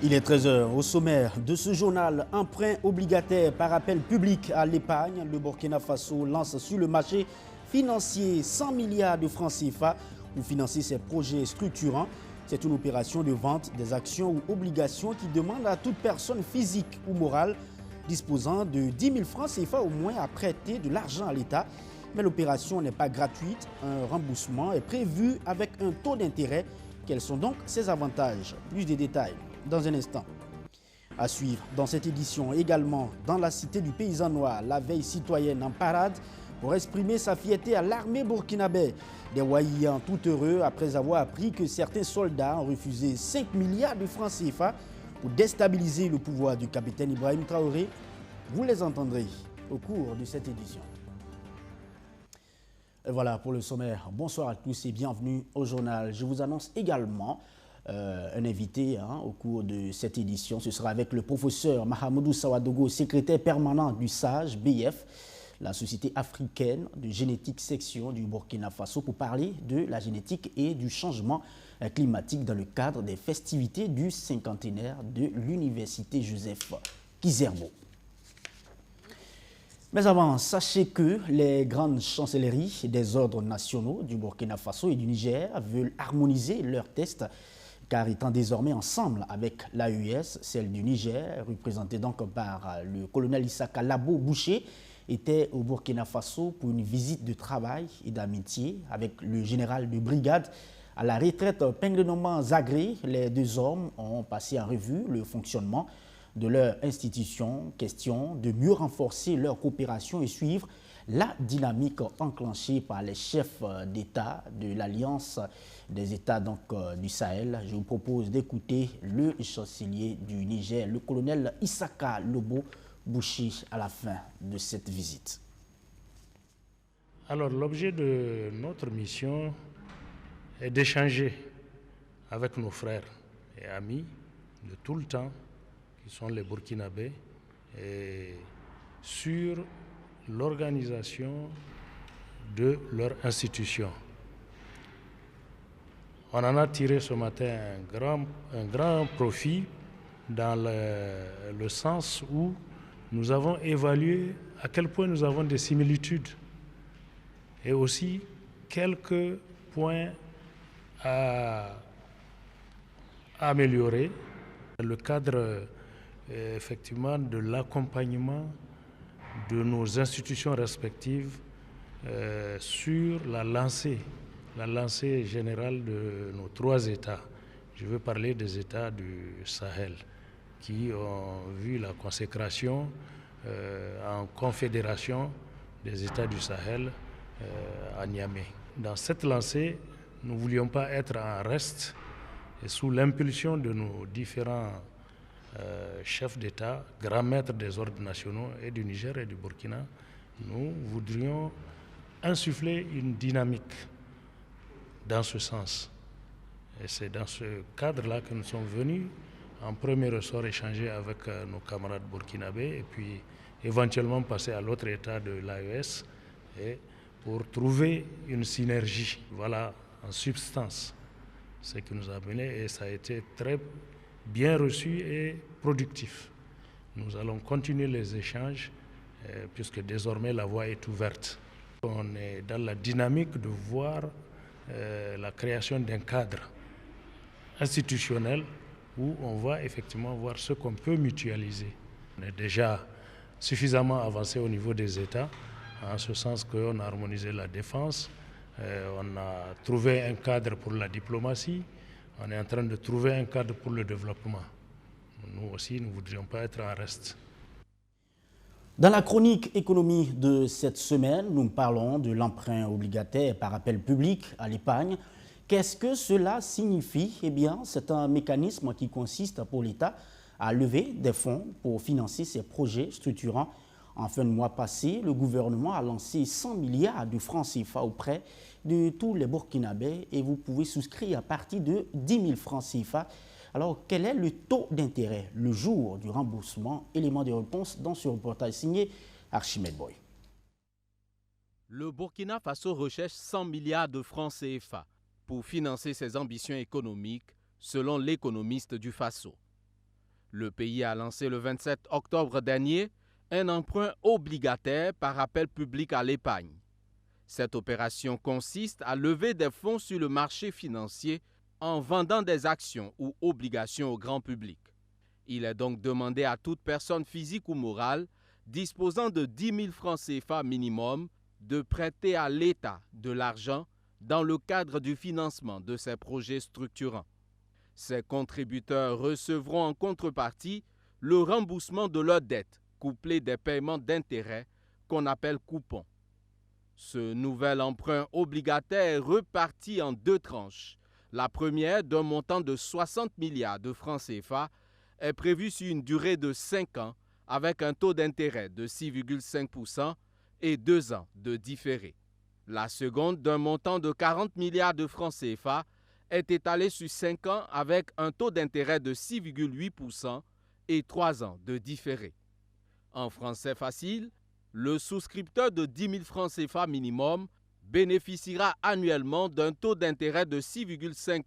Il est 13 heures. Au sommaire de ce journal, emprunt obligataire par appel public à l'épargne. Le Burkina Faso lance sur le marché financier 100 milliards de francs CFA pour financer ses projets structurants. C'est une opération de vente des actions ou obligations qui demande à toute personne physique ou morale disposant de 10 000 francs CFA au moins à prêter de l'argent à l'État. Mais l'opération n'est pas gratuite. Un remboursement est prévu avec un taux d'intérêt. Quels sont donc ses avantages? Plus de détails dans un instant. À suivre dans cette édition également, dans la cité du paysan noir, la veille citoyenne en parade pour exprimer sa fierté à l'armée burkinabé. Des Waïans tout heureux après avoir appris que certains soldats ont refusé 5 milliards de francs CFA pour déstabiliser le pouvoir du capitaine Ibrahim Traoré. Vous les entendrez au cours de cette édition. Et voilà pour le sommaire. Bonsoir à tous et bienvenue au journal. Je vous annonce également un invité au cours de cette édition. Ce sera avec le professeur Mahamoudou Sawadogo, secrétaire permanent du SAGE BF, la Société africaine de génétique section du Burkina Faso, pour parler de la génétique et du changement climatique dans le cadre des festivités du cinquantenaire de l'Université Joseph Kizerbo. Mais avant, sachez que les grandes chancelleries des ordres nationaux du Burkina Faso et du Niger veulent harmoniser leurs tests, car étant désormais ensemble avec l'AES, celle du Niger, représentée donc par le colonel Issaka Labo Boucher, était au Burkina Faso pour une visite de travail et d'amitié avec le général de brigade à la retraite Penglenomban Zagré. Les deux hommes ont passé en revue le fonctionnement de leur institution, question de mieux renforcer leur coopération et suivre la dynamique enclenchée par les chefs d'État de l'Alliance des États du Sahel. Je vous propose d'écouter le chancelier du Niger, le colonel Issaka Labo Boucher, à la fin de cette visite. Alors, l'objet de notre mission est d'échanger avec nos frères et amis de tout le temps, qui sont les Burkinabés, et sur l'organisation de leur institution. On en a tiré ce matin un grand profit dans le sens où nous avons évalué à quel point nous avons des similitudes et aussi quelques points à améliorer dans le cadre effectivement de l'accompagnement de nos institutions respectives sur la lancée générale de nos trois États. Je veux parler des États du Sahel qui ont vu la consécration en confédération des États du Sahel à Niamey. Dans cette lancée, nous ne voulions pas être en reste et sous l'impulsion de nos différents chefs d'État, grands maîtres des ordres nationaux et du Niger et du Burkina, nous voudrions insuffler une dynamique dans ce sens. Et c'est dans ce cadre-là que nous sommes venus en premier ressort échanger avec nos camarades burkinabés et puis éventuellement passer à l'autre état de l'AES pour trouver une synergie, voilà, en substance, ce qui nous a mené et ça a été très bien reçu et productif. Nous allons continuer les échanges puisque désormais la voie est ouverte. On est dans la dynamique de voir la création d'un cadre institutionnel où on va effectivement voir ce qu'on peut mutualiser. On est déjà suffisamment avancé au niveau des États, en ce sens qu'on a harmonisé la défense, on a trouvé un cadre pour la diplomatie, on est en train de trouver un cadre pour le développement. Nous aussi, nous ne voudrions pas être en reste. Dans la chronique économie de cette semaine, nous parlons de l'emprunt obligataire par appel public à l'épargne. Qu'est-ce que cela signifie? Eh bien, c'est un mécanisme qui consiste pour l'État à lever des fonds pour financer ses projets structurants. En fin de mois passé, le gouvernement a lancé 100 milliards de francs CFA auprès de tous les Burkinabés et vous pouvez souscrire à partir de 10 000 francs CFA. Alors, quel est le taux d'intérêt le jour du remboursement? Élément de réponse dans ce reportage signé Archimède Boy. Le Burkina Faso recherche 100 milliards de francs CFA pour financer ses ambitions économiques, selon l'économiste du Faso. Le pays a lancé le 27 octobre dernier un emprunt obligataire par appel public à l'épargne. Cette opération consiste à lever des fonds sur le marché financier en vendant des actions ou obligations au grand public. Il est donc demandé à toute personne physique ou morale disposant de 10 000 francs CFA minimum de prêter à l'État de l'argent dans le cadre du financement de ces projets structurants. Ces contributeurs recevront en contrepartie le remboursement de leurs dettes, couplé des paiements d'intérêts qu'on appelle coupons. Ce nouvel emprunt obligataire est reparti en 2 tranches. La première, d'un montant de 60 milliards de francs CFA, est prévue sur une durée de 5 ans avec un taux d'intérêt de 6,5% et 2 ans de différé. La seconde, d'un montant de 40 milliards de francs CFA, est étalée sur 5 ans avec un taux d'intérêt de 6,8% et 3 ans de différé. En français facile, le souscripteur de 10 000 francs CFA minimum bénéficiera annuellement d'un taux d'intérêt de 6,5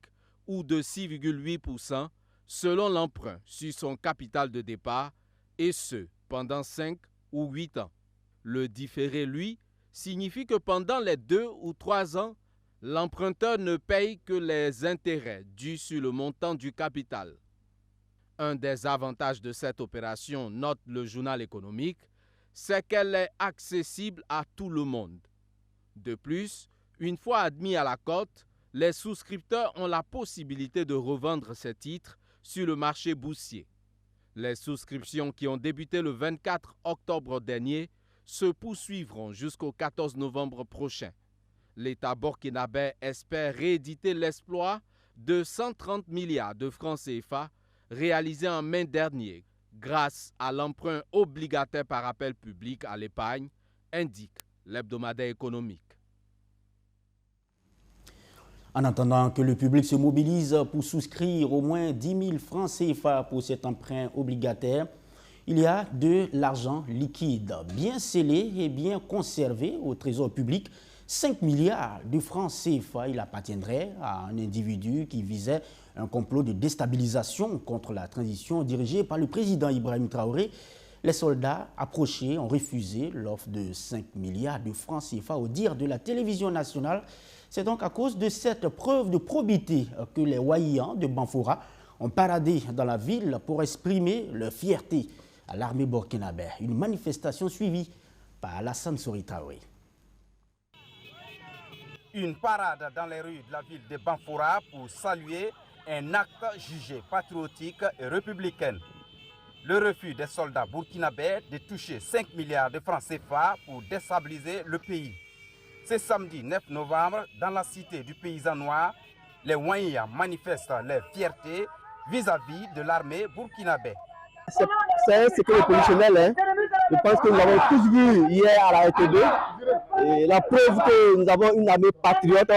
ou de 6,8% selon l'emprunt sur son capital de départ, et ce, pendant 5 ou 8 ans. Le différé, lui, signifie que pendant les 2 ou 3 ans, l'emprunteur ne paye que les intérêts dus sur le montant du capital. Un des avantages de cette opération, note le journal économique, c'est qu'elle est accessible à tout le monde. De plus, une fois admis à la cote, les souscripteurs ont la possibilité de revendre ces titres sur le marché boursier. Les souscriptions qui ont débuté le 24 octobre dernier se poursuivront jusqu'au 14 novembre prochain. L'État burkinabé espère rééditer l'exploit de 130 milliards de francs CFA réalisé en mai dernier grâce à l'emprunt obligataire par appel public à l'épargne, indique l'hebdomadaire économique. En attendant que le public se mobilise pour souscrire au moins 10 000 francs CFA pour cet emprunt obligataire, il y a de l'argent liquide, bien scellé et bien conservé au trésor public. 5 milliards de francs CFA, il appartiendrait à un individu qui visait un complot de déstabilisation contre la transition dirigée par le président Ibrahim Traoré. Les soldats approchés ont refusé l'offre de 5 milliards de francs CFA au dire de la télévision nationale. C'est donc à cause de cette preuve de probité que les Waïans de Banfora ont paradé dans la ville pour exprimer leur fierté à l'armée burkinabé. Une manifestation suivie par Alassane Sori Traoré. Une parade dans les rues de la ville de Banfora pour saluer un acte jugé patriotique et républicain. Le refus des soldats burkinabés de toucher 5 milliards de francs CFA pour déstabiliser le pays. Ce samedi 9 novembre, dans la cité du paysan noir, les Waïans manifestent leur fierté vis-à-vis de l'armée burkinabé. C'est un secret opérationnel. Hein. Je pense que nous avons tous vu hier à la RTB et la preuve que nous avons une armée patriote,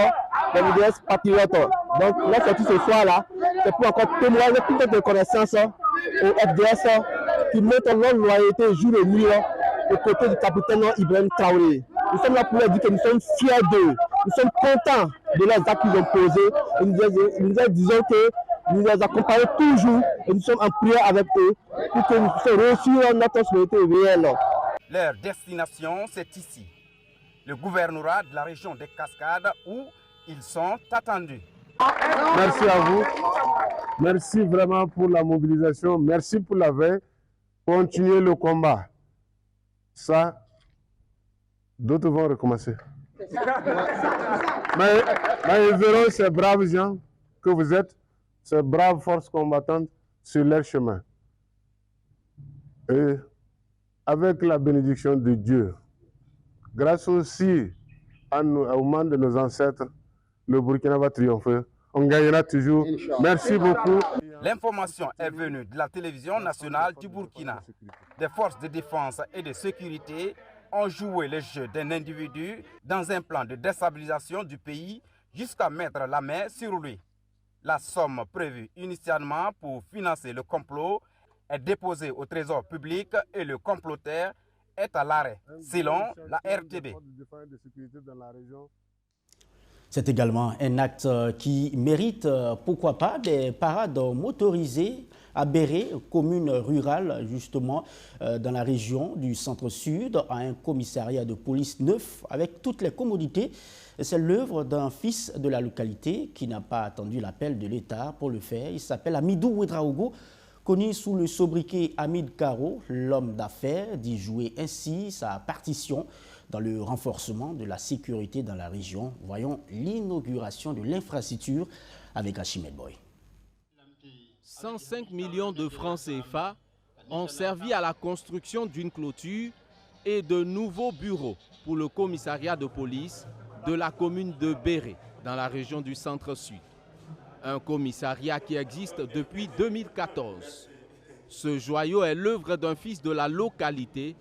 des militaires patriotes. Donc là, c'est tout ce soir-là, c'est pour encore témoigner toute notre reconnaissance au FDS qui met leur loyauté jour et nuit aux côtés du capitaine Ibrahim Traoré. Nous sommes là pour leur dire que nous sommes fiers d'eux, nous sommes contents de leurs actes qu'ils ont posés et nous leur disons que nous les accompagnons toujours et nous sommes en prière avec eux pour que nous puissions réussir notre souveraineté réelle. Leur destination, c'est ici, le gouvernorat de la région des Cascades où ils sont attendus. Merci à vous. Merci vraiment pour la mobilisation. Merci pour la veille. Continuez le combat. Ça, d'autres vont recommencer. Mais ils verront ces braves gens que vous êtes, ces braves forces combattantes sur leur chemin. Et avec la bénédiction de Dieu, grâce aussi au membre de nos ancêtres, le Burkina va triompher. On gagnera toujours. Merci beaucoup. L'information est venue de la télévision nationale du Burkina. Des forces de défense et de sécurité ont joué le jeu d'un individu dans un plan de déstabilisation du pays jusqu'à mettre la main sur lui. La somme prévue initialement pour financer le complot est déposée au trésor public et le comploteur est à l'arrêt, selon la RTB. C'est également un acte qui mérite, pourquoi pas, des parades motorisées à Béré, commune rurale justement dans la région du centre-sud, à un commissariat de police neuf avec toutes les commodités. C'est l'œuvre d'un fils de la localité qui n'a pas attendu l'appel de l'État pour le faire. Il s'appelle Amidou Ouedraogo, connu sous le sobriquet Hamid Karo. L'homme d'affaires dit jouer ainsi sa partition dans le renforcement de la sécurité dans la région. Voyons l'inauguration de l'infrastructure avec Archimède Boy. 105 millions de francs CFA ont servi à la construction d'une clôture et de nouveaux bureaux pour le commissariat de police de la commune de Béré, dans la région du centre-sud. Un commissariat qui existe depuis 2014. Ce joyau est l'œuvre d'un fils de la localité,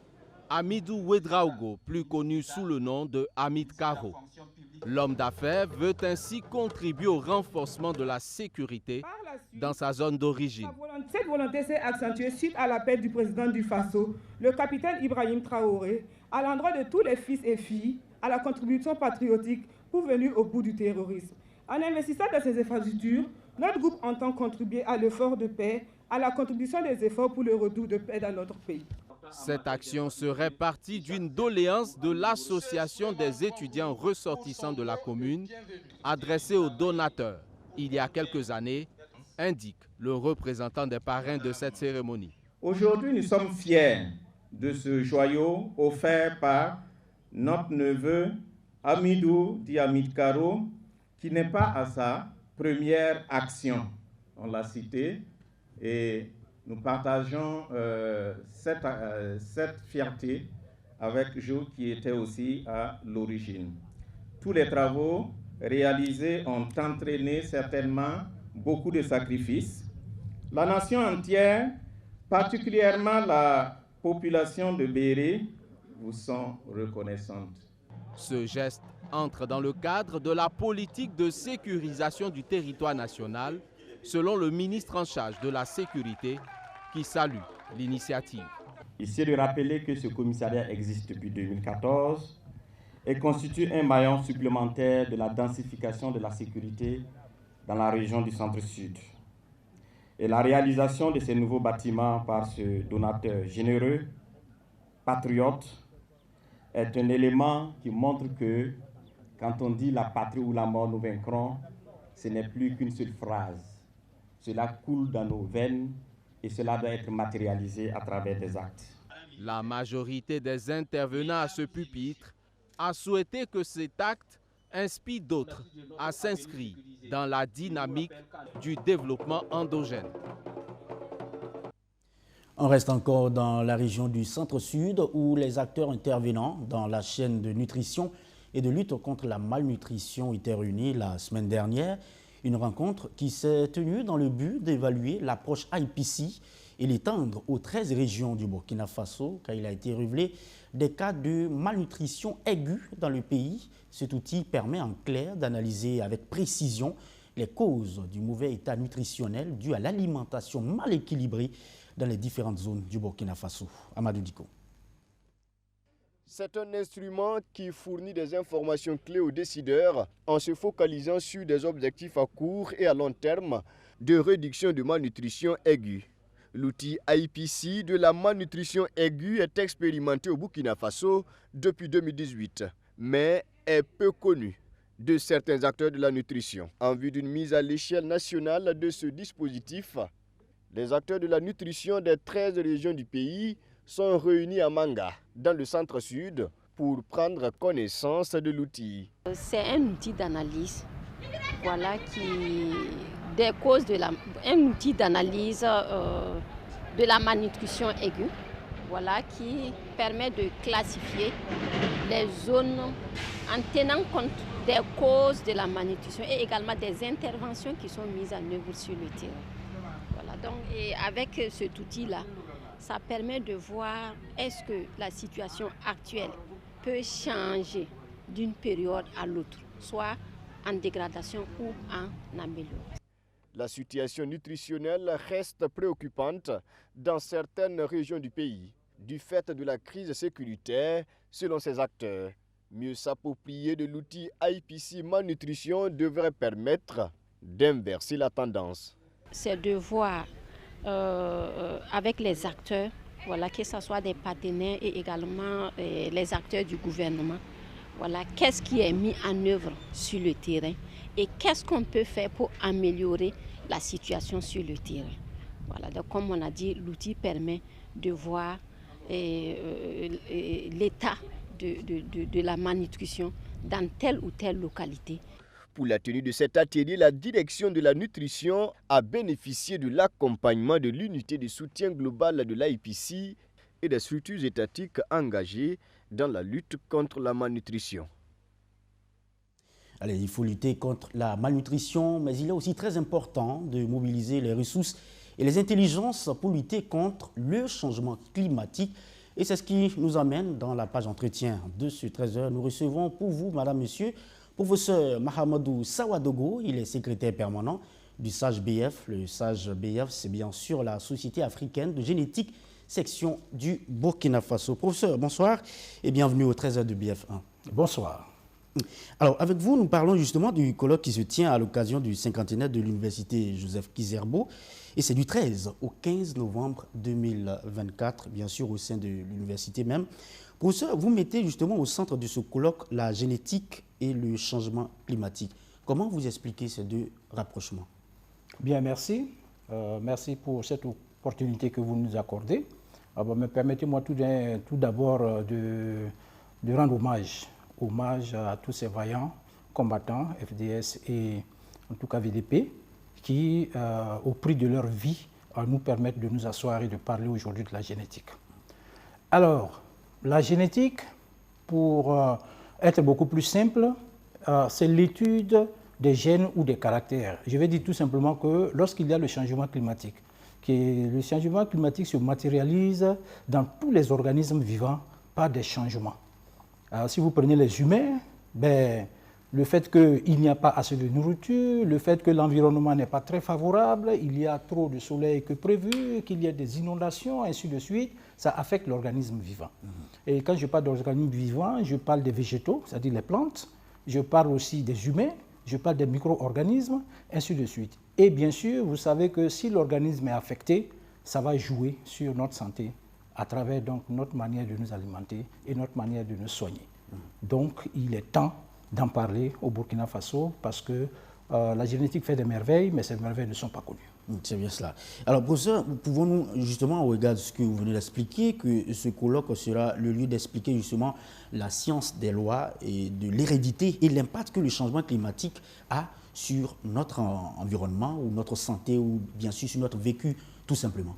Amidou Ouedraogo, plus connu sous le nom de Hamid Karo. L'homme d'affaires veut ainsi contribuer au renforcement de la sécurité dans sa zone d'origine. Cette volonté s'est accentuée suite à l'appel du président du Faso, le capitaine Ibrahim Traoré, à l'endroit de tous les fils et filles à la contribution patriotique pour venir au bout du terrorisme. En investissant dans ces infrastructures, notre groupe entend contribuer à l'effort de paix, à la contribution des efforts pour le retour de paix dans notre pays. Cette action serait partie d'une doléance de l'association des étudiants ressortissants de la commune, adressée aux donateurs il y a quelques années, indique le représentant des parrains de cette cérémonie. Aujourd'hui, nous sommes fiers de ce joyau offert par notre neveu Amidou dit Hamid Karo, qui n'est pas à sa première action. On l'a cité et nous partageons cette fierté avec Jo qui était aussi à l'origine. Tous les travaux réalisés ont entraîné certainement beaucoup de sacrifices. La nation entière, particulièrement la population de Béré, vous sont reconnaissantes. Ce geste entre dans le cadre de la politique de sécurisation du territoire national, selon le ministre en charge de la sécurité, qui salue l'initiative. Ici, de rappeler que ce commissariat existe depuis 2014 et constitue un maillon supplémentaire de la densification de la sécurité dans la région du centre-sud. Et la réalisation de ces nouveaux bâtiments par ce donateur généreux, patriote, est un élément qui montre que quand on dit la patrie ou la mort nous vaincrons, ce n'est plus qu'une seule phrase. Cela coule dans nos veines et cela doit être matérialisé à travers des actes. La majorité des intervenants à ce pupitre a souhaité que cet acte inspire d'autres à s'inscrire dans la dynamique du développement endogène. On reste encore dans la région du centre-sud où les acteurs intervenant dans la chaîne de nutrition et de lutte contre la malnutrition étaient réunis la semaine dernière. Une rencontre qui s'est tenue dans le but d'évaluer l'approche IPC et l'étendre aux 13 régions du Burkina Faso, car il a été révélé des cas de malnutrition aiguë dans le pays. Cet outil permet en clair d'analyser avec précision les causes du mauvais état nutritionnel dû à l'alimentation mal équilibrée dans les différentes zones du Burkina Faso. Amadou Diko. C'est un instrument qui fournit des informations clés aux décideurs en se focalisant sur des objectifs à court et à long terme de réduction de malnutrition aiguë. L'outil IPC de la malnutrition aiguë est expérimenté au Burkina Faso depuis 2018, mais est peu connu de certains acteurs de la nutrition. En vue d'une mise à l'échelle nationale de ce dispositif, les acteurs de la nutrition des 13 régions du pays sont réunis à Manga, dans le centre-sud, pour prendre connaissance de l'outil. C'est un outil d'analyse, voilà, des causes un outil d'analyse de la malnutrition aiguë, voilà, qui permet de classifier les zones en tenant compte des causes de la malnutrition et également des interventions qui sont mises en œuvre sur le terrain. Voilà, donc, et avec cet outil-là, ça permet de voir est-ce que la situation actuelle peut changer d'une période à l'autre, soit en dégradation ou en amélioration. La situation nutritionnelle reste préoccupante dans certaines régions du pays, du fait de la crise sécuritaire, selon ces acteurs. Mieux s'approprier de l'outil IPC Malnutrition devrait permettre d'inverser la tendance. C'est de voir avec les acteurs, voilà, que ce soit des partenaires et également les acteurs du gouvernement. Voilà, qu'est-ce qui est mis en œuvre sur le terrain et qu'est-ce qu'on peut faire pour améliorer la situation sur le terrain. Voilà, donc comme on a dit, l'outil permet de voir l'état de la malnutrition dans telle ou telle localité. Pour la tenue de cet atelier, la direction de la nutrition a bénéficié de l'accompagnement de l'unité de soutien global de l'IPC et des structures étatiques engagées dans la lutte contre la malnutrition. Allez, il faut lutter contre la malnutrition, mais il est aussi très important de mobiliser les ressources et les intelligences pour lutter contre le changement climatique. Et c'est ce qui nous amène dans la page entretien de ce 13h. Nous recevons pour vous, madame, monsieur, professeur Mahamadou Sawadogo. Il est secrétaire permanent du SAGE-BF. Le SAGE-BF, c'est bien sûr la Société africaine de génétique, section du Burkina Faso. Professeur, bonsoir et bienvenue au 13h de BF1. Bonsoir. Alors, avec vous, nous parlons justement du colloque qui se tient à l'occasion du cinquantenaire de l'Université Joseph Kizerbo. Et c'est du 13 au 15 novembre 2024, bien sûr, au sein de l'université même. Professeur, vous mettez justement au centre de ce colloque la génétique et le changement climatique. Comment vous expliquez ces deux rapprochements? Bien, merci. Merci pour cette opportunité que vous nous accordez. Mais permettez-moi tout d'abord de rendre hommage à tous ces vaillants combattants, FDS et en tout cas VDP, qui, au prix de leur vie, nous permettent de nous asseoir et de parler aujourd'hui de la génétique. Alors, la génétique, pour être beaucoup plus simple, c'est l'étude des gènes ou des caractères. Je vais dire tout simplement que lorsqu'il y a le changement climatique, le changement climatique se matérialise dans tous les organismes vivants par des changements. Alors, si vous prenez les humains, le fait qu'il n'y a pas assez de nourriture, le fait que l'environnement n'est pas très favorable, il y a trop de soleil que prévu, qu'il y a des inondations, ainsi de suite, ça affecte l'organisme vivant. Et quand je parle d'organisme vivant, je parle des végétaux, c'est-à-dire les plantes, je parle aussi des humains, je parle des micro-organismes, ainsi de suite. Et bien sûr, vous savez que si l'organisme est affecté, ça va jouer sur notre santé à travers donc notre manière de nous alimenter et notre manière de nous soigner. Donc, il est temps d'en parler au Burkina Faso parce que la génétique fait des merveilles, mais ces merveilles ne sont pas connues. C'est bien cela. Alors, professeur, pouvons-nous justement, au regard de ce que vous venez d'expliquer, que ce colloque sera le lieu d'expliquer justement la science des lois et de l'hérédité et l'impact que le changement climatique a sur notre environnement ou notre santé ou bien sûr sur notre vécu, tout simplement?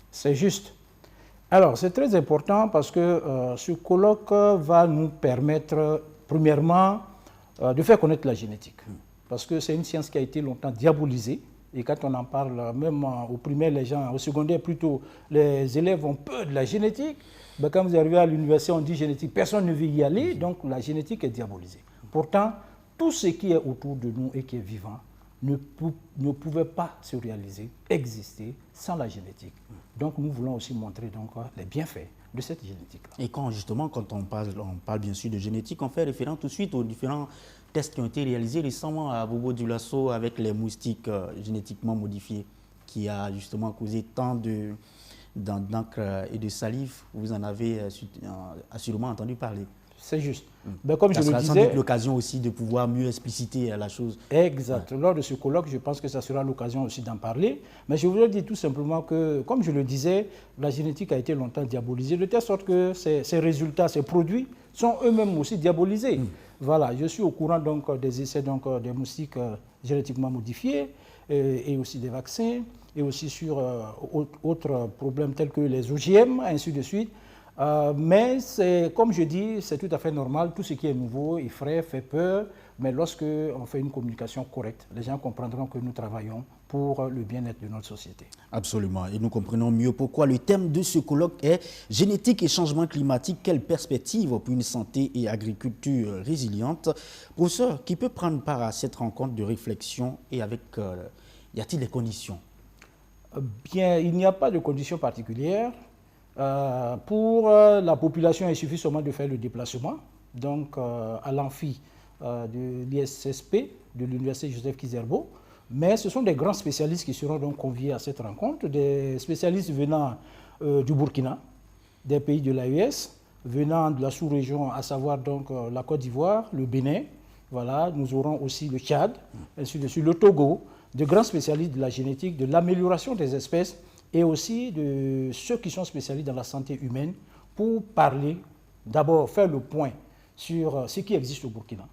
C'est juste. Alors, c'est très important parce que ce colloque va nous permettre, premièrement, de faire connaître la génétique. Parce que c'est une science qui a été longtemps diabolisée. Et quand on en parle, même au primaire, les gens, au secondaire plutôt, les élèves ont peur de la génétique. Mais quand vous arrivez à l'université, on dit génétique, personne ne veut y aller, donc la génétique est diabolisée. Pourtant, tout ce qui est autour de nous et qui est vivant ne pouvait pas se réaliser, exister sans la génétique. Donc nous voulons aussi montrer donc, les bienfaits de cette génétique-là. Et quand on parle bien sûr de génétique, on fait référence tout de suite aux différents tests qui ont été réalisés récemment à Bobo-Dioulasso avec les moustiques génétiquement modifiés, qui a justement causé tant d'encre et de salive. Vous en avez assurément entendu parler. C'est juste. Mais comme je le disais, sans doute l'occasion aussi de pouvoir mieux expliciter la chose. Exact. Ouais. Lors de ce colloque, je pense que ça sera l'occasion aussi d'en parler. Mais je voudrais dire tout simplement que, comme je le disais, la génétique a été longtemps diabolisée, de telle sorte que ces résultats, ces produits sont eux-mêmes aussi diabolisés. Voilà, je suis au courant donc des essais des moustiques génétiquement modifiés et aussi des vaccins, et aussi sur autres problèmes tels que les OGM, ainsi de suite. Mais comme je dis, c'est tout à fait normal. Tout ce qui est nouveau, effraie, fait peur. Mais lorsque on fait une communication correcte, les gens comprendront que nous travaillons pour le bien-être de notre société. Absolument. Et nous comprenons mieux pourquoi le thème de ce colloque est « Génétique et changement climatique, quelle perspective pour une santé et agriculture résiliente ?» Professeur, qui peut prendre part à cette rencontre de réflexion et avec... y a-t-il des conditions? Bien, il n'y a pas de conditions particulières. Pour la population, il suffit seulement de faire le déplacement, donc à l'amphi de l'ISSP, de l'Université Joseph Kizerbo. Mais ce sont des grands spécialistes qui seront donc conviés à cette rencontre, des spécialistes venant du Burkina, des pays de l'AES, venant de la sous-région, à savoir donc la Côte d'Ivoire, le Bénin, voilà, nous aurons aussi le Tchad, ainsi de suite, le Togo, de grands spécialistes de la génétique, de l'amélioration des espèces et aussi de ceux qui sont spécialistes dans la santé humaine pour parler, d'abord faire le point sur ce qui existe au Burkina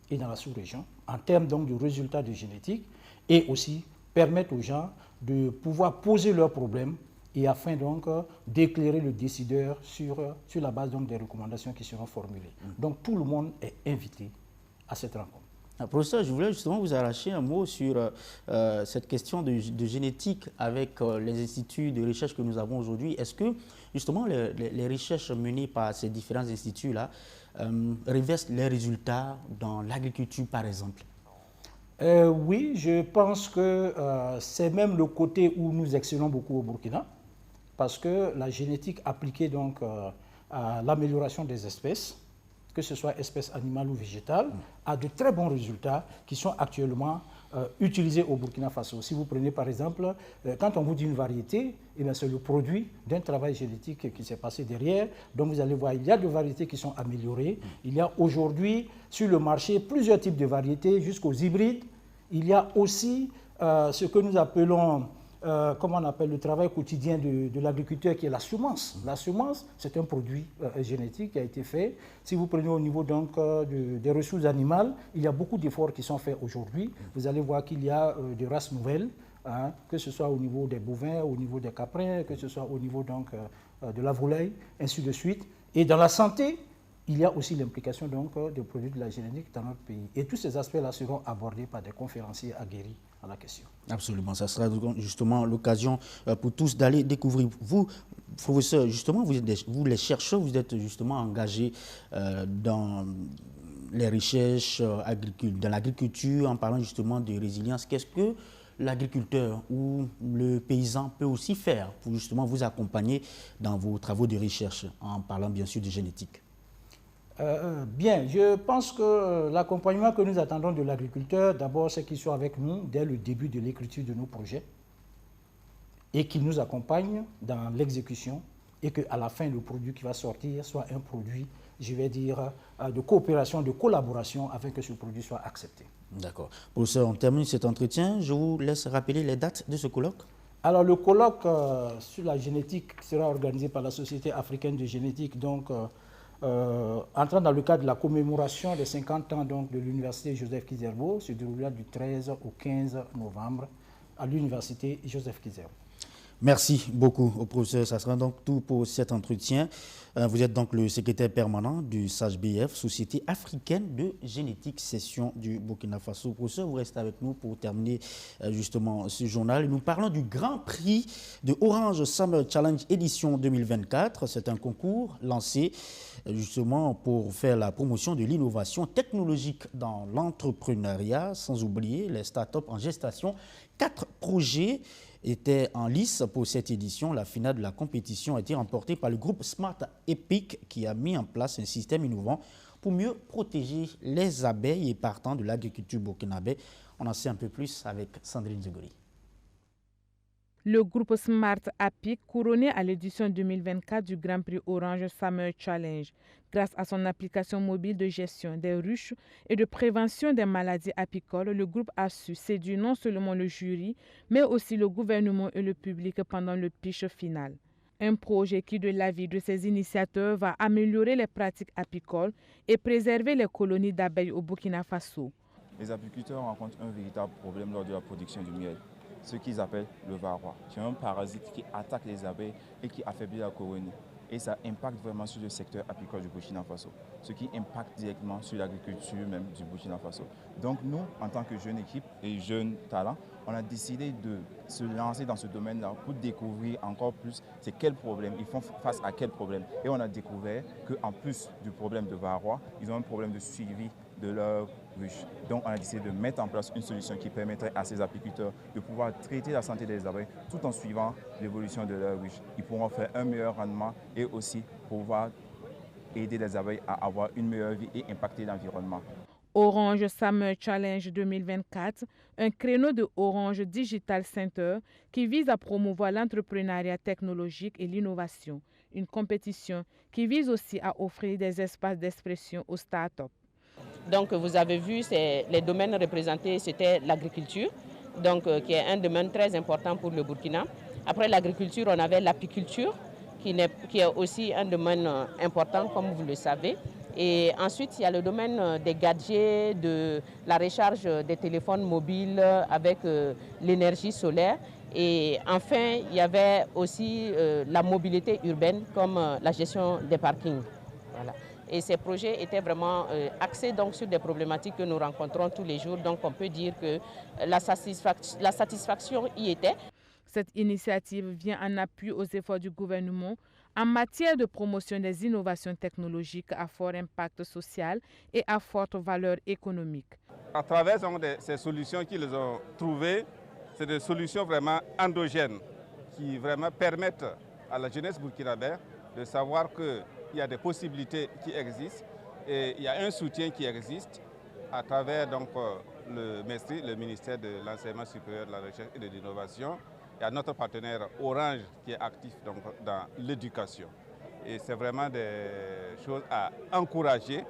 et dans la sous-région en termes donc de résultats de génétique et aussi permettre aux gens de pouvoir poser leurs problèmes et afin donc d'éclairer le décideur sur la base donc des recommandations qui seront formulées. Donc tout le monde est invité à cette rencontre. Professeur, je voulais justement vous arracher un mot sur cette question de génétique avec les instituts de recherche que nous avons aujourd'hui. Est-ce que justement les recherches menées par ces différents instituts-là révèlent les résultats dans l'agriculture par exemple? Oui, je pense que c'est même le côté où nous excellons beaucoup au Burkina, parce que la génétique appliquée donc à l'amélioration des espèces, que ce soit espèces animales ou végétales, a de très bons résultats qui sont actuellement utilisés au Burkina Faso. Si vous prenez par exemple, quand on vous dit une variété, c'est le produit d'un travail génétique qui s'est passé derrière. Donc vous allez voir, il y a des variétés qui sont améliorées. Il y a aujourd'hui sur le marché plusieurs types de variétés jusqu'aux hybrides. Il y a aussi ce que nous appelons comment on appelle le travail quotidien de l'agriculteur qui est la semence. La semence, c'est un produit génétique qui a été fait. Si vous prenez au niveau donc, des ressources animales, il y a beaucoup d'efforts qui sont faits aujourd'hui. Vous allez voir qu'il y a des races nouvelles, hein, que ce soit au niveau des bovins, au niveau des caprins, que ce soit au niveau donc, de la volaille, ainsi de suite. Et dans la santé, il y a aussi l'implication donc des produits de la génétique dans notre pays. Et tous ces aspects-là seront abordés par des conférenciers aguerris à la question. Absolument, ça sera justement l'occasion pour tous d'aller découvrir. Vous, professeur, justement, vous les chercheurs, vous êtes justement engagés dans les recherches dans l'agriculture en parlant justement de résilience. Qu'est-ce que l'agriculteur ou le paysan peut aussi faire pour justement vous accompagner dans vos travaux de recherche en parlant bien sûr de génétique? Bien, je pense que l'accompagnement que nous attendons de l'agriculteur, d'abord, c'est qu'il soit avec nous dès le début de l'écriture de nos projets et qu'il nous accompagne dans l'exécution et qu'à la fin, le produit qui va sortir soit un produit, je vais dire, de coopération, de collaboration afin que ce produit soit accepté. D'accord. Professeur, on termine cet entretien. Je vous laisse rappeler les dates de ce colloque. Alors, le colloque sur la génétique sera organisé par la Société africaine de génétique, donc entrant dans le cadre de la commémoration des 50 ans donc, de l'Université Joseph Kizerbo, se déroulera du 13 au 15 novembre à l'Université Joseph Kizerbo. Merci beaucoup au professeur. Ça sera donc tout pour cet entretien. Vous êtes donc le secrétaire permanent du SAGBF, Société africaine de génétique, session du Burkina Faso. Professeur, vous restez avec nous pour terminer justement ce journal. Nous parlons du Grand Prix de Orange Summer Challenge édition 2024. C'est un concours lancé justement pour faire la promotion de l'innovation technologique dans l'entrepreneuriat, sans oublier les startups en gestation. 4 projets étaient en lice pour cette édition. La finale de la compétition a été remportée par le groupe Smart Epic qui a mis en place un système innovant pour mieux protéger les abeilles et partant de l'agriculture burkinabé. On en sait un peu plus avec Sandrine Zegori. Le groupe Smart Epic couronné à l'édition 2024 du Grand Prix Orange Summer Challenge grâce à son application mobile de gestion des ruches et de prévention des maladies apicoles. Le groupe a su séduire non seulement le jury, mais aussi le gouvernement et le public pendant le pitch final. Un projet qui, de l'avis de ses initiateurs, va améliorer les pratiques apicoles et préserver les colonies d'abeilles au Burkina Faso. Les apiculteurs rencontrent un véritable problème lors de la production du miel, ce qu'ils appellent le varroa. C'est un parasite qui attaque les abeilles et qui affaiblit la colonie. Et ça impacte vraiment sur le secteur apicole du Burkina Faso, ce qui impacte directement sur l'agriculture même du Burkina Faso. Donc nous, en tant que jeune équipe et jeunes talents, on a décidé de se lancer dans ce domaine-là pour découvrir encore plus c'est quel problème, ils font face à quel problème. Et on a découvert qu'en plus du problème de varroa, ils ont un problème de suivi de leur ruche. Donc on a décidé de mettre en place une solution qui permettrait à ces apiculteurs de pouvoir traiter la santé des abeilles tout en suivant l'évolution de leur ruche. Ils pourront faire un meilleur rendement et aussi pouvoir aider les abeilles à avoir une meilleure vie et impacter l'environnement. Orange Summer Challenge 2024, un créneau de Orange Digital Center qui vise à promouvoir l'entrepreneuriat technologique et l'innovation. Une compétition qui vise aussi à offrir des espaces d'expression aux startups. Donc vous avez vu, les domaines représentés, c'était l'agriculture, donc qui est un domaine très important pour le Burkina. Après l'agriculture, on avait l'apiculture, qui est aussi un domaine important, comme vous le savez. Et ensuite, il y a le domaine des gadgets, de la recharge des téléphones mobiles avec l'énergie solaire. Et enfin, il y avait aussi la mobilité urbaine, comme la gestion des parkings. Voilà. Et ces projets étaient vraiment axés donc, sur des problématiques que nous rencontrons tous les jours. Donc on peut dire que la satisfaction y était. Cette initiative vient en appui aux efforts du gouvernement en matière de promotion des innovations technologiques à fort impact social et à forte valeur économique. À travers ces solutions qu'ils ont trouvées, c'est des solutions vraiment endogènes qui vraiment permettent à la jeunesse burkinabé de savoir qu'il y a des possibilités qui existent et il y a un soutien qui existe à travers donc, le ministère de l'Enseignement supérieur, de la Recherche et de l'Innovation. Il y a notre partenaire Orange qui est actif donc, dans l'éducation. Et c'est vraiment des choses à encourager.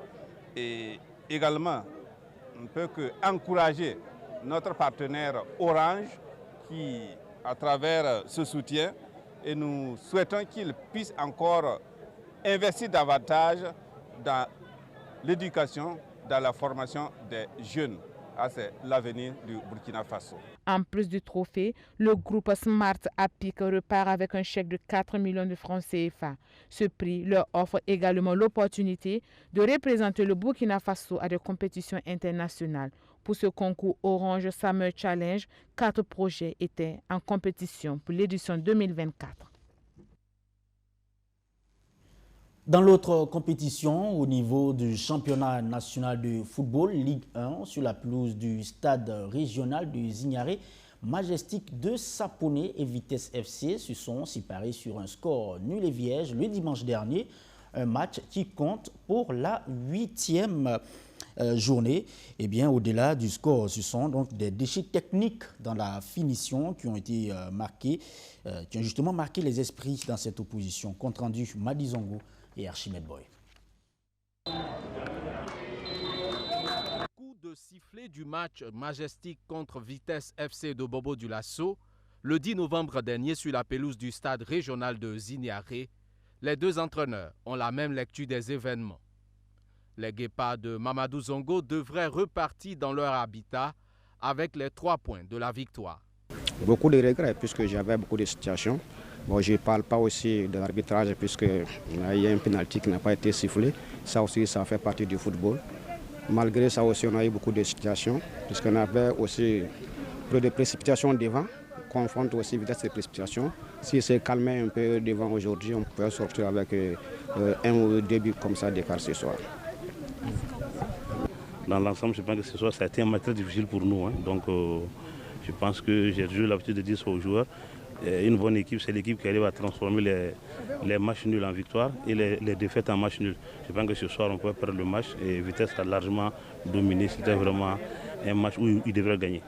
Et également, on ne peut qu'encourager notre partenaire Orange qui, à travers ce soutien, et nous souhaitons qu'il puisse encore investir davantage dans l'éducation, dans la formation des jeunes. C'est l'avenir du Burkina Faso. En plus du trophée, le groupe Smart APIC repart avec un chèque de 4 millions de francs CFA. Ce prix leur offre également l'opportunité de représenter le Burkina Faso à des compétitions internationales. Pour ce concours Orange Summer Challenge, 4 projets étaient en compétition pour l'édition 2024. Dans l'autre compétition, au niveau du championnat national de football, Ligue 1, sur la pelouse du stade régional de Zignaré, Majestic de Saponé et Vitesse FC se sont séparés sur un score nul et vierge le dimanche dernier. Un match qui compte pour la 8e journée. Et bien, au-delà du score, ce sont donc des déchets techniques dans la finition qui ont été marqués, qui ont justement marqué les esprits dans cette opposition. Compte rendu Madi Zongo et Archimède Boy. Coup de sifflet du match Majestic contre Vitesse FC de Bobo Dioulasso, le 10 novembre dernier sur la pelouse du stade régional de Zignaré, les deux entraîneurs ont la même lecture des événements. Les Guépards de Mamadou Zongo devraient repartir dans leur habitat avec les 3 points de la victoire. Beaucoup de regrets puisque j'avais beaucoup de situations. Bon, je ne parle pas aussi de l'arbitrage puisqu'il y a un penalty qui n'a pas été sifflé. Ça aussi, ça fait partie du football. Malgré ça aussi, on a eu beaucoup de situations puisqu'on avait aussi peu de précipitations devant. Confronte aussi vitesse de précipitation. Si c'est calmé un peu devant aujourd'hui, on peut sortir avec 1 ou 2 buts comme ça d'écart ce soir. Dans l'ensemble, je pense que ce soir, ça a été un match très difficile pour nous. Hein. Donc, je pense que j'ai toujours l'habitude de dire ça aux joueurs. Une bonne équipe, c'est l'équipe qui arrive à transformer les matchs nuls en victoire et les défaites en matchs nuls. Je pense que ce soir, on peut perdre le match et Vitesse a largement dominé. C'était vraiment un match où ils devraient gagner.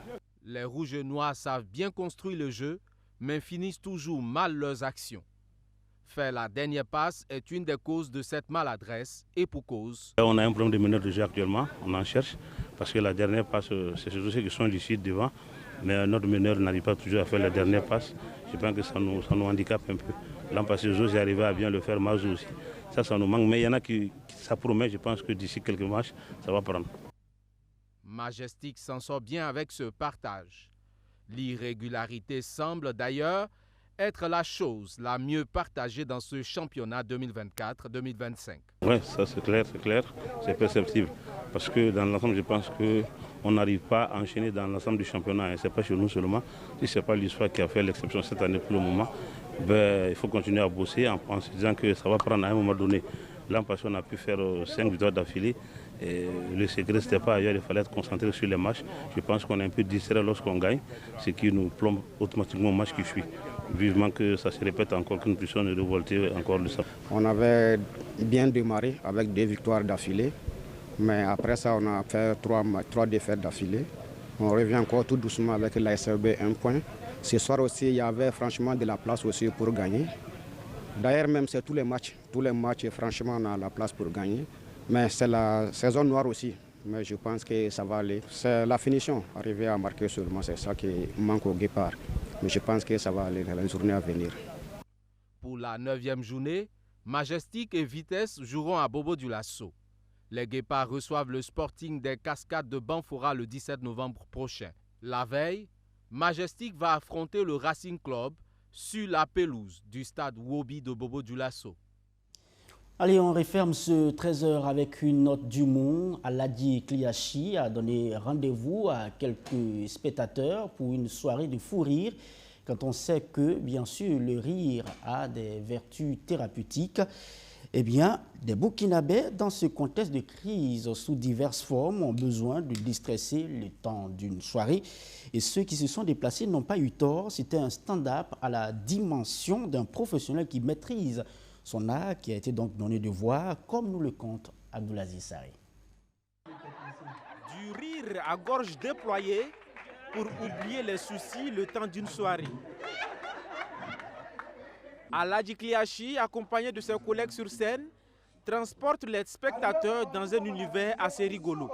Les Rouges et Noirs savent bien construire le jeu, mais finissent toujours mal leurs actions. Faire la dernière passe est une des causes de cette maladresse et pour cause. On a un problème de meneur de jeu actuellement, on en cherche, parce que la dernière passe, c'est surtout ceux qui sont ici devant, mais notre meneur n'arrive pas toujours à faire la dernière passe. Je pense que ça nous handicape un peu. L'an passé, j'ai arrivé à bien le faire, Mazou aussi. Ça nous manque, mais il y en a qui, ça promet, je pense que d'ici quelques matchs, ça va prendre. Majestic s'en sort bien avec ce partage. L'irrégularité semble d'ailleurs être la chose la mieux partagée dans ce championnat 2024-2025. Oui, ça c'est clair, c'est perceptible. Parce que dans l'ensemble, je pense qu'on n'arrive pas à enchaîner dans l'ensemble du championnat. Ce n'est pas chez nous seulement. Si ce n'est pas l'histoire qui a fait l'exception cette année pour le moment, il faut continuer à bosser en se disant que ça va prendre à un moment donné. L'an passé, on a pu faire 5 victoires d'affilée. Le secret, ce n'était pas ailleurs, il fallait être concentré sur les matchs. Je pense qu'on est un peu distrait lorsqu'on gagne, ce qui nous plombe automatiquement au match qui suit. Vivement que ça se répète encore, qu'une puisse nous révolter encore de ça. On avait bien démarré avec 2 victoires d'affilée. Mais après ça, on a fait 3 défaites d'affilée. On revient encore tout doucement avec l'ASRB 1 point. Ce soir aussi, il y avait franchement de la place aussi pour gagner. D'ailleurs, même c'est tous les matchs, franchement, on a la place pour gagner. Mais c'est la saison noire aussi. Mais je pense que ça va aller. C'est la finition, arriver à marquer seulement, c'est ça qui manque au Guépard. Mais je pense que ça va aller dans les journées à venir. Pour la 9e journée, Majestic et Vitesse joueront à Bobo-Dioulasso. Les Guépards reçoivent le Sporting des Cascades de Banfora le 17 novembre prochain. La veille, Majestic va affronter le Racing Club sur la pelouse du stade Wobi de Bobo-Dioulasso. Allez, on referme ce 13h avec une note du monde. Aladi Kliachi a donné rendez-vous à quelques spectateurs pour une soirée de fou rire, quand on sait que, bien sûr, le rire a des vertus thérapeutiques. Eh bien, des Burkinabés, dans ce contexte de crise sous diverses formes, ont besoin de déstresser le temps d'une soirée. Et ceux qui se sont déplacés n'ont pas eu tort. C'était un stand-up à la dimension d'un professionnel qui maîtrise son art, qui a été donc donné de voir, comme nous le compte Abdoulaziz Sarré. Du rire à gorge déployée pour oublier les soucis le temps d'une soirée. Aladi Kliachi, accompagné de ses collègues sur scène, transporte les spectateurs dans un univers assez rigolo.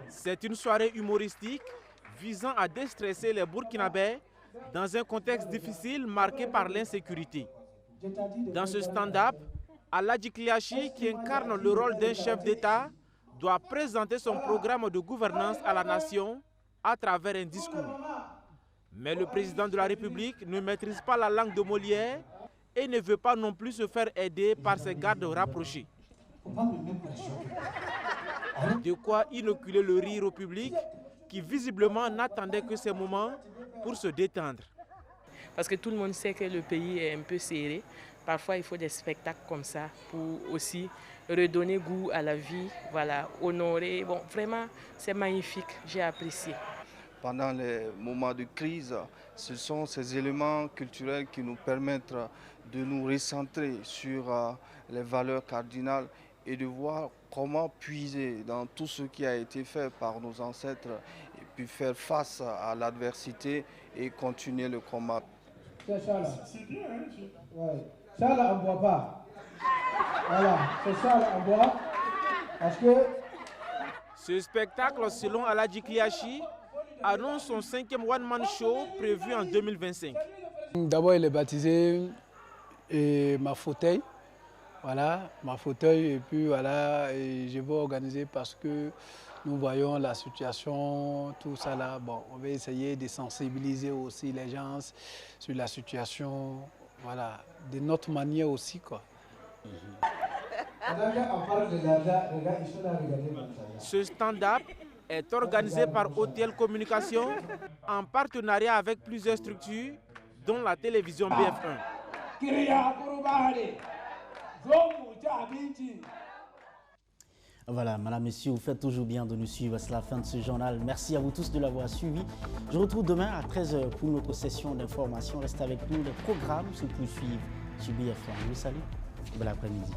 C'est une soirée humoristique visant à déstresser les Burkinabés dans un contexte difficile marqué par l'insécurité. Dans ce stand-up, Aladi Kliachi, qui incarne le rôle d'un chef d'État, doit présenter son programme de gouvernance à la nation à travers un discours. Mais le président de la République ne maîtrise pas la langue de Molière et ne veut pas non plus se faire aider par ses gardes rapprochés. De quoi inoculer le rire au public qui visiblement n'attendait que ces moments pour se détendre. Parce que tout le monde sait que le pays est un peu serré. Parfois, il faut des spectacles comme ça pour aussi redonner goût à la vie, voilà, honorer. Bon, vraiment, c'est magnifique, j'ai apprécié. Pendant les moments de crise, ce sont ces éléments culturels qui nous permettent de nous recentrer sur les valeurs cardinales et de voir comment puiser dans tout ce qui a été fait par nos ancêtres et puis faire face à l'adversité et continuer le combat. C'est ça là. Ouais. Ça là, on ne boit pas. Voilà, c'est ça là, on boit. Parce que... Ce spectacle, selon Aladi Kliachi, annonce son 5e one-man show prévu en 2025. D'abord, il est baptisé ma fauteuil. Voilà, ma fauteuil. Et puis voilà, et je vais organiser parce que nous voyons la situation, tout ça là. Bon, on va essayer de sensibiliser aussi les gens sur la situation, voilà, de notre manière aussi, quoi. Ce stand-up est organisé par Hôtel Communication en partenariat avec plusieurs structures, dont la télévision BF1. Voilà, madame, messieurs, vous faites toujours bien de nous suivre. C'est la fin de ce journal. Merci à vous tous de l'avoir suivi. Je vous retrouve demain à 13h pour notre session d'information. Restez avec nous, les programmes se poursuivent sur BF1. Je vous salue. Bon après-midi.